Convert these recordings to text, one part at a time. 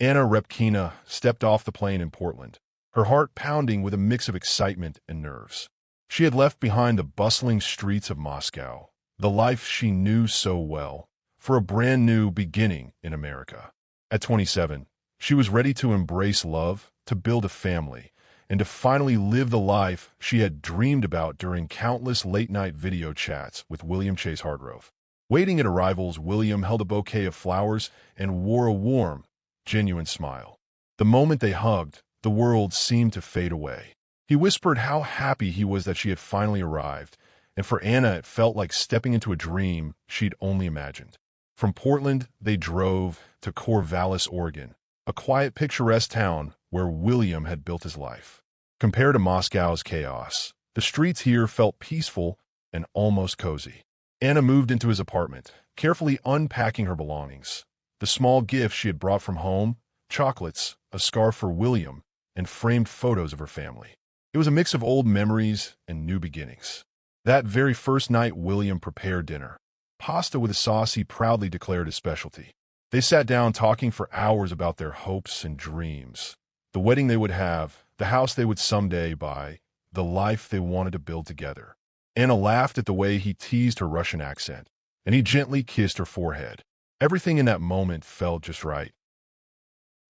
Anna Repkina stepped off the plane in Portland, her heart pounding with a mix of excitement and nerves. She had left behind the bustling streets of Moscow, the life she knew so well, for a brand new beginning in America. At 27, she was ready to embrace love, to build a family, and to finally live the life she had dreamed about during countless late-night video chats with William Chase Hardgrove. Waiting at arrivals, William held a bouquet of flowers and wore a warm, genuine smile. The moment they hugged, the world seemed to fade away. He whispered how happy he was that she had finally arrived, and for Anna it felt like stepping into a dream she'd only imagined. From Portland, they drove to Corvallis, Oregon, a quiet, picturesque town where William had built his life. Compared to Moscow's chaos, the streets here felt peaceful and almost cozy. Anna moved into his apartment, carefully unpacking her belongings. The small gifts she had brought from home, chocolates, a scarf for William, and framed photos of her family. It was a mix of old memories and new beginnings. That very first night, William prepared dinner. Pasta with a sauce he proudly declared his specialty. They sat down talking for hours about their hopes and dreams. The wedding they would have, the house they would someday buy, the life they wanted to build together. Anna laughed at the way he teased her Russian accent, and he gently kissed her forehead. Everything in that moment felt just right.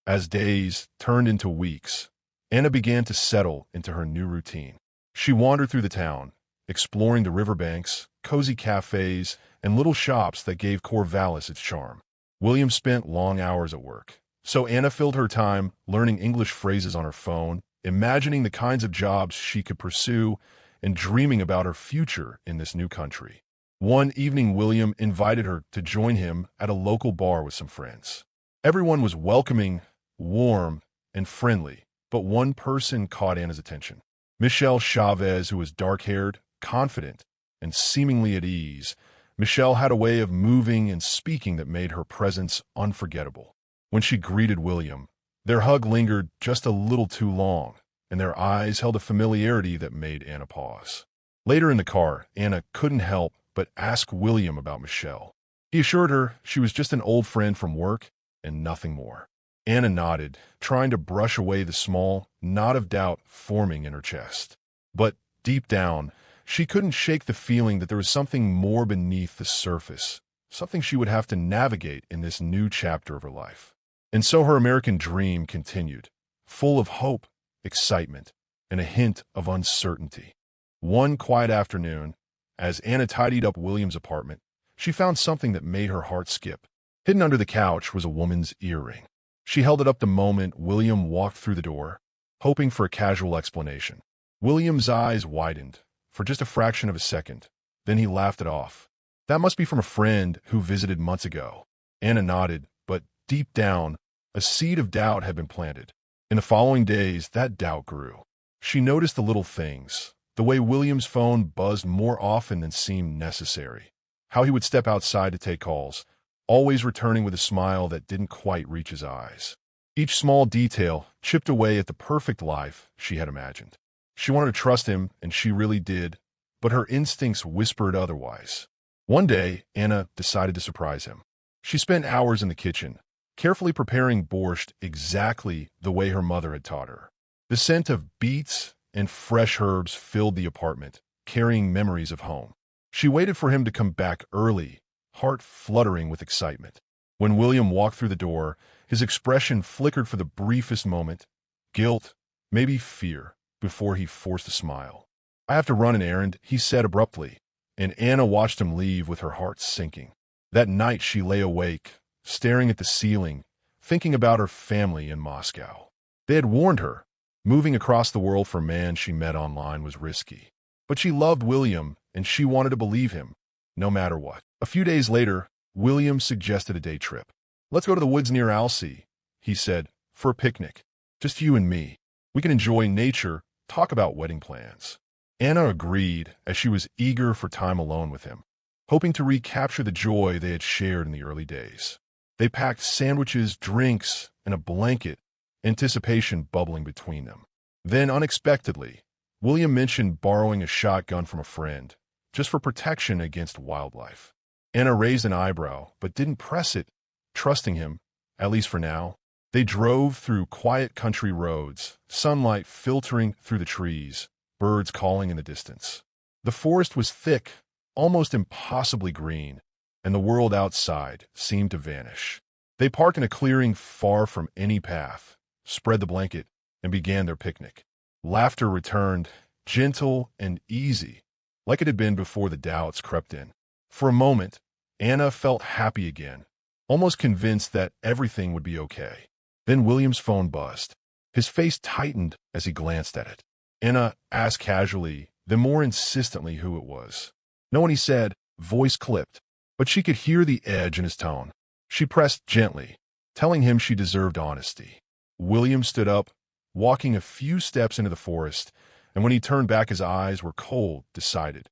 As days turned into weeks, Anna began to settle into her new routine. She wandered through the town, exploring the riverbanks, cozy cafes, and little shops that gave Corvallis its charm. William spent long hours at work, so Anna filled her time learning English phrases on her phone, imagining the kinds of jobs she could pursue, and dreaming about her future in this new country. One evening, William invited her to join him at a local bar with some friends. Everyone was welcoming, warm, and friendly, but one person caught Anna's attention. Michelle Chavez, who was dark-haired, confident, and seemingly at ease. Michelle had a way of moving and speaking that made her presence unforgettable. When she greeted William, their hug lingered just a little too long, and their eyes held a familiarity that made Anna pause. Later in the car, Anna couldn't help but ask William about Michelle. He assured her she was just an old friend from work and nothing more. Anna nodded, trying to brush away the small knot of doubt forming in her chest. But deep down, she couldn't shake the feeling that there was something more beneath the surface, something she would have to navigate in this new chapter of her life. And so her American dream continued, full of hope, excitement, and a hint of uncertainty. One quiet afternoon, as Anna tidied up William's apartment, she found something that made her heart skip. Hidden under the couch was a woman's earring. She held it up the moment William walked through the door, hoping for a casual explanation. William's eyes widened for just a fraction of a second. Then he laughed it off. That must be from a friend who visited months ago. Anna nodded, but deep down, a seed of doubt had been planted. In the following days, that doubt grew. She noticed the little things, the way William's phone buzzed more often than seemed necessary, how he would step outside to take calls, always returning with a smile that didn't quite reach his eyes. Each small detail chipped away at the perfect life she had imagined. She wanted to trust him, and she really did, but her instincts whispered otherwise. One day, Anna decided to surprise him. She spent hours in the kitchen, carefully preparing borscht exactly the way her mother had taught her. The scent of beets and fresh herbs filled the apartment, carrying memories of home. She waited for him to come back early, heart fluttering with excitement. When William walked through the door, his expression flickered for the briefest moment, guilt, maybe fear, before he forced a smile. "I have to run an errand," he said abruptly, and Anna watched him leave with her heart sinking. That night she lay awake, staring at the ceiling, thinking about her family in Moscow. They had warned her, moving across the world for a man she met online was risky. But she loved William, and she wanted to believe him, no matter what. A few days later, William suggested a day trip. "Let's go to the woods near Alsea," he said, "for a picnic. Just you and me. We can enjoy nature, talk about wedding plans." Anna agreed, as she was eager for time alone with him, hoping to recapture the joy they had shared in the early days. They packed sandwiches, drinks, and a blanket, anticipation bubbling between them. Then, unexpectedly, William mentioned borrowing a shotgun from a friend, just for protection against wildlife. Anna raised an eyebrow, but didn't press it, trusting him, at least for now. They drove through quiet country roads, sunlight filtering through the trees, birds calling in the distance. The forest was thick, almost impossibly green, and the world outside seemed to vanish. They parked in a clearing far from any path, spread the blanket, and began their picnic. Laughter returned, gentle and easy, like it had been before the doubts crept in. For a moment, Anna felt happy again, almost convinced that everything would be okay. Then William's phone buzzed. His face tightened as he glanced at it. Anna asked casually, then more insistently, who it was. No one, he said, voice clipped, but she could hear the edge in his tone. She pressed gently, telling him she deserved honesty. William stood up, walking a few steps into the forest, and when he turned back his eyes were cold, decided.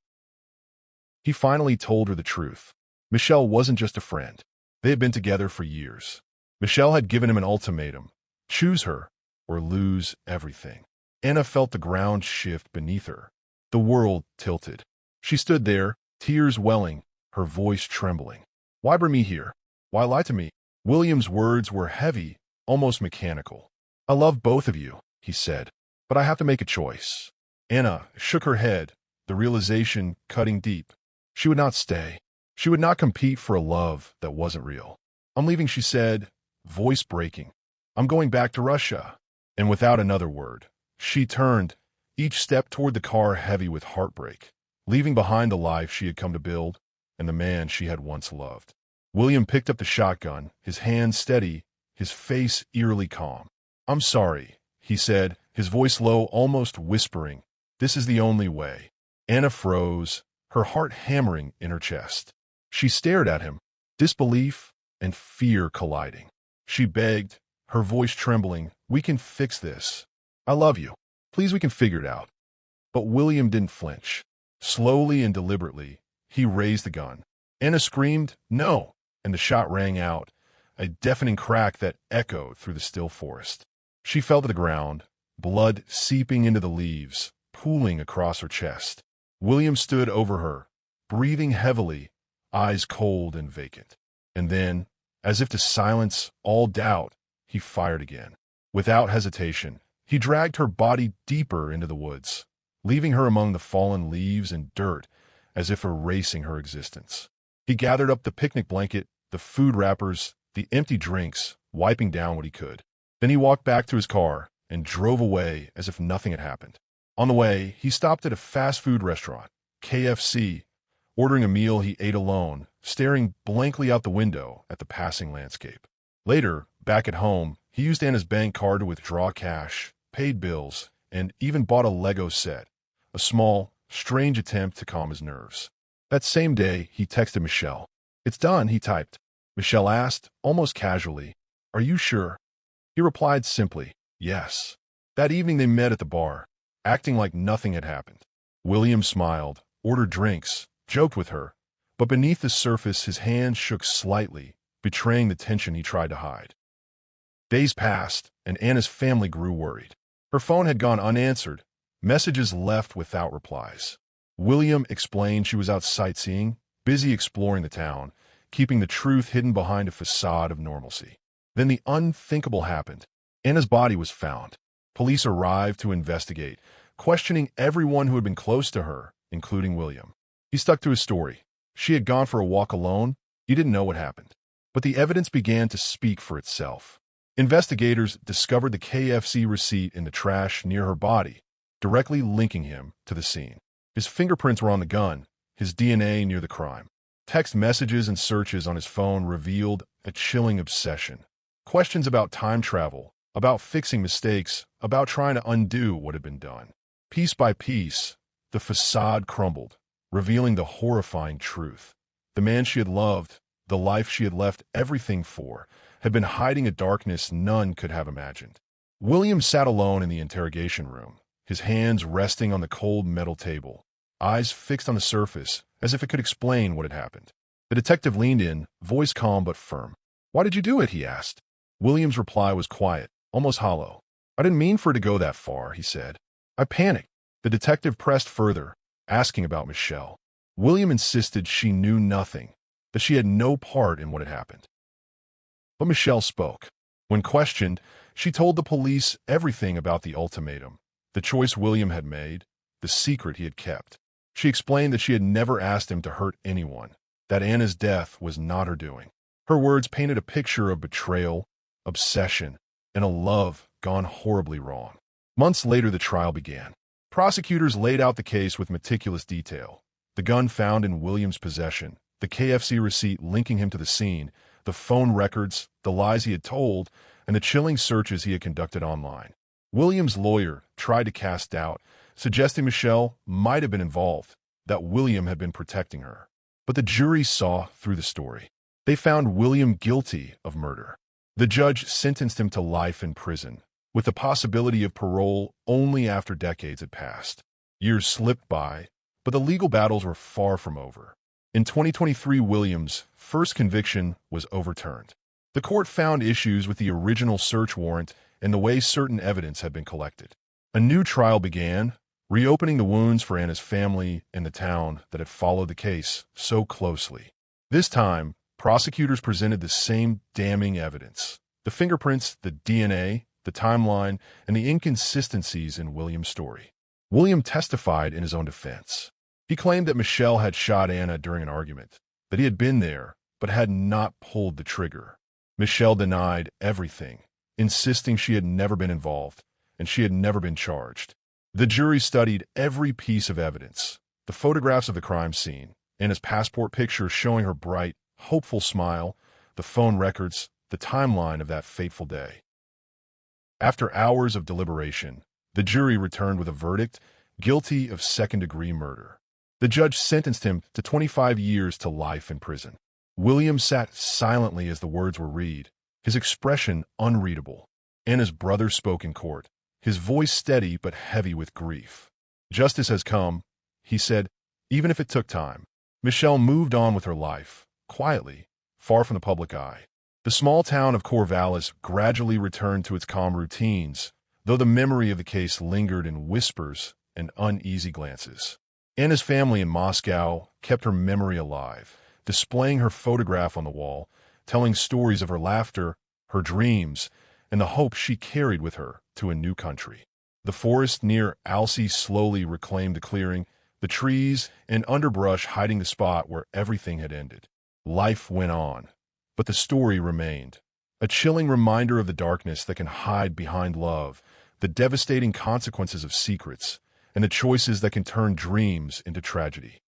He finally told her the truth. Michelle wasn't just a friend. They had been together for years. Michelle had given him an ultimatum: choose her or lose everything. Anna felt the ground shift beneath her. The world tilted. She stood there, tears welling, her voice trembling. Why bring me here? Why lie to me? William's words were heavy, almost mechanical. I love both of you, he said, but I have to make a choice. Anna shook her head, the realization cutting deep. She would not stay. She would not compete for a love that wasn't real. I'm leaving, she said, voice breaking. I'm going back to Russia. And without another word, she turned, each step toward the car heavy with heartbreak, leaving behind the life she had come to build and the man she had once loved. William picked up the shotgun, his hands steady, his face eerily calm. I'm sorry, he said, his voice low, almost whispering. This is the only way. Anna froze, her heart hammering in her chest. She stared at him, disbelief and fear colliding. She begged, her voice trembling, we can fix this. I love you. Please, we can figure it out. But William didn't flinch. Slowly and deliberately, he raised the gun. Anna screamed, no, and the shot rang out, a deafening crack that echoed through the still forest. She fell to the ground, blood seeping into the leaves, pooling across her chest. William stood over her, breathing heavily, eyes cold and vacant. And then, as if to silence all doubt, he fired again. Without hesitation, he dragged her body deeper into the woods, leaving her among the fallen leaves and dirt as if erasing her existence. He gathered up the picnic blanket, the food wrappers, the empty drinks, wiping down what he could. Then he walked back to his car and drove away as if nothing had happened. On the way, he stopped at a fast food restaurant, KFC, ordering a meal he ate alone, staring blankly out the window at the passing landscape. Later, back at home, he used Anna's bank card to withdraw cash, paid bills, and even bought a Lego set, a small, strange attempt to calm his nerves. That same day, he texted Michelle. It's done, he typed. Michelle asked, almost casually, are you sure? He replied simply, yes. That evening they met at the bar, acting like nothing had happened. William smiled, ordered drinks, joked with her, but beneath the surface his hands shook slightly, betraying the tension he tried to hide. Days passed, and Anna's family grew worried. Her phone had gone unanswered, messages left without replies. William explained she was out sightseeing, busy exploring the town, keeping the truth hidden behind a facade of normalcy. Then the unthinkable happened. Anna's body was found. Police arrived to investigate, questioning everyone who had been close to her, including William. He stuck to his story. She had gone for a walk alone. He didn't know what happened. But the evidence began to speak for itself. Investigators discovered the KFC receipt in the trash near her body, directly linking him to the scene. His fingerprints were on the gun, his DNA near the crime. Text messages and searches on his phone revealed a chilling obsession. Questions about time travel, about fixing mistakes, about trying to undo what had been done. Piece by piece, the facade crumbled, revealing the horrifying truth. The man she had loved, the life she had left everything for, had been hiding a darkness none could have imagined. William sat alone in the interrogation room, his hands resting on the cold metal table, eyes fixed on the surface as if it could explain what had happened. The detective leaned in, voice calm but firm. Why did you do it? He asked. William's reply was quiet, almost hollow. I didn't mean for it to go that far, he said. I panicked. The detective pressed further, asking about Michelle. William insisted she knew nothing, that she had no part in what had happened. But Michelle spoke. When questioned, she told the police everything about the ultimatum, the choice William had made, the secret he had kept. She explained that she had never asked him to hurt anyone, that Anna's death was not her doing. Her words painted a picture of betrayal, obsession, and a love gone horribly wrong. Months later, the trial began. Prosecutors laid out the case with meticulous detail. The gun found in William's possession, the KFC receipt linking him to the scene, the phone records, the lies he had told, and the chilling searches he had conducted online. William's lawyer tried to cast doubt, suggesting Michelle might have been involved, that William had been protecting her. But the jury saw through the story. They found William guilty of murder. The judge sentenced him to life in prison, with the possibility of parole only after decades had passed. Years slipped by, but the legal battles were far from over. In 2023, Williams' first conviction was overturned. The court found issues with the original search warrant and the way certain evidence had been collected. A new trial began, reopening the wounds for Anna's family and the town that had followed the case so closely. This time, prosecutors presented the same damning evidence: the fingerprints, the DNA, the timeline, and the inconsistencies in William's story. William testified in his own defense. He claimed that Michelle had shot Anna during an argument, that he had been there, but had not pulled the trigger. Michelle denied everything, insisting she had never been involved, and she had never been charged. The jury studied every piece of evidence: the photographs of the crime scene, Anna's passport picture showing her bright, hopeful smile, the phone records, the timeline of that fateful day. After hours of deliberation, the jury returned with a verdict: guilty of second-degree murder. The judge sentenced him to 25 years to life in prison. William sat silently as the words were read, his expression unreadable. Anna's brother spoke in court, his voice steady but heavy with grief. "Justice has come," he said, even if it took time. Michelle moved on with her life, quietly, far from the public eye. The small town of Corvallis gradually returned to its calm routines, though the memory of the case lingered in whispers and uneasy glances. Anna's family in Moscow kept her memory alive, displaying her photograph on the wall, telling stories of her laughter, her dreams, and the hope she carried with her to a new country. The forest near Alcey slowly reclaimed the clearing, the trees and underbrush hiding the spot where everything had ended. Life went on, but the story remained, a chilling reminder of the darkness that can hide behind love, the devastating consequences of secrets, and the choices that can turn dreams into tragedy.